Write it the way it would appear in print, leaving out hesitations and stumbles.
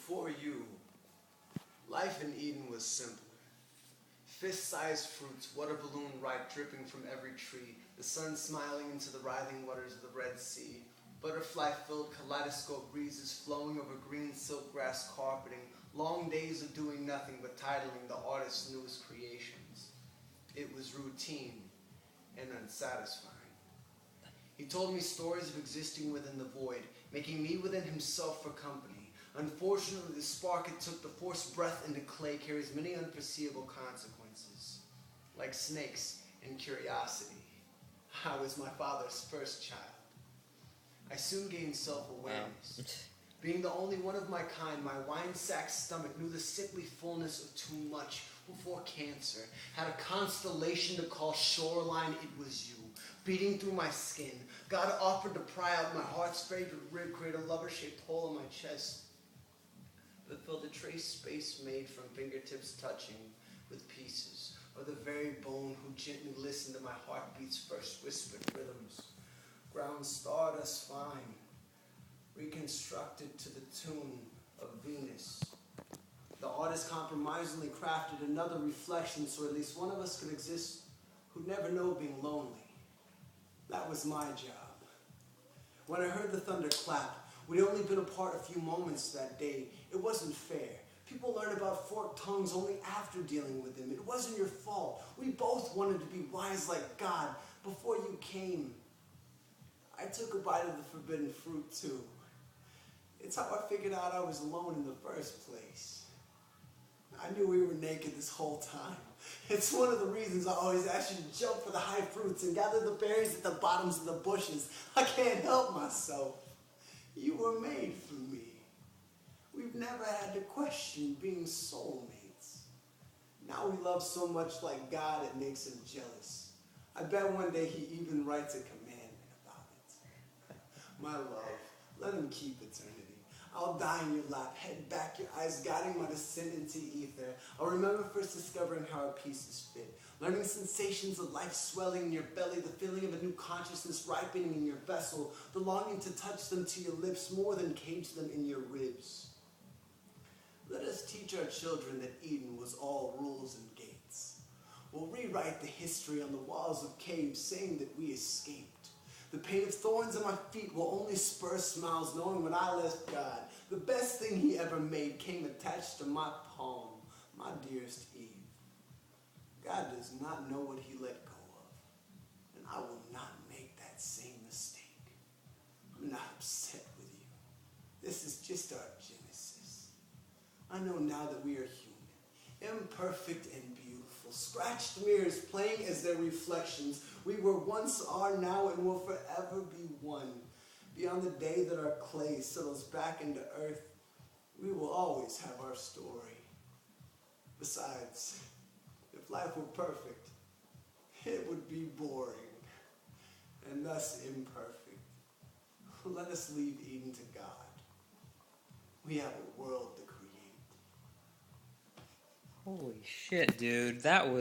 Before you, life in Eden was simpler. Fist-sized fruits, water balloon ripe dripping from every tree, the sun smiling into the writhing waters of the Red Sea, butterfly-filled kaleidoscope breezes flowing over green silk grass carpeting, long days of doing nothing but titling the artist's newest creations. It was routine and unsatisfying. He told me stories of existing within the void, making me within himself for company. Unfortunately, the spark it took to force breath into clay carries many unforeseeable consequences. Like snakes and curiosity, I was my father's first child. I soon gained self-awareness. Wow. Being the only one of my kind, my wine-sacked stomach knew the sickly fullness of too much before cancer. Had a constellation to call shoreline, it was you. Beating through my skin, God offered to pry out my heart's favorite rib, create a lover-shaped hole in my chest, but filled a trace space made from fingertips touching with pieces, or the very bone who gently listened to my heartbeat's first whispered rhythms. Ground stardust fine, reconstructed to the tune of Venus. The artist compromisingly crafted another reflection so at least one of us could exist who'd never know being lonely. That was my job. When I heard the thunder clap, we'd only been apart a few moments that day. It wasn't fair. People learn about forked tongues only after dealing with them. It wasn't your fault. We both wanted to be wise like God before you came. I took a bite of the forbidden fruit too. It's how I figured out I was alone in the first place. I knew we were naked this whole time. It's one of the reasons I always ask you to jump for the high fruits and gather the berries at the bottoms of the bushes. I can't help myself. You were made for me. We've never had to question being soulmates. Now we love so much like God it makes him jealous. I bet one day he even writes a commandment about it. My love, let him keep eternity. I'll die in your lap, head back, your eyes guiding my descent into ether. I'll remember first discovering how our pieces fit, learning sensations of life swelling in your belly, the feeling of a new consciousness ripening in your vessel, the longing to touch them to your lips more than cage them in your ribs. Let us teach our children that Eden was all rules and gates. We'll rewrite the history on the walls of caves saying that we escaped. The pain of thorns on my feet will only spur smiles knowing when I left God, the best thing he ever made came attached to my palm, my dearest Eve. God does not know what he let go of, and I will not make that same mistake. I'm not upset with you. This is just our genesis. I know now that we are human, imperfect and beautiful, scratched mirrors playing as their reflections. We were once, are now, and will forever be one. Beyond the day that our clay settles back into earth, we will always have our story. Besides, if life were perfect, it would be boring, and thus imperfect. Let us leave Eden to God. We have a world to create. Holy shit, dude. That was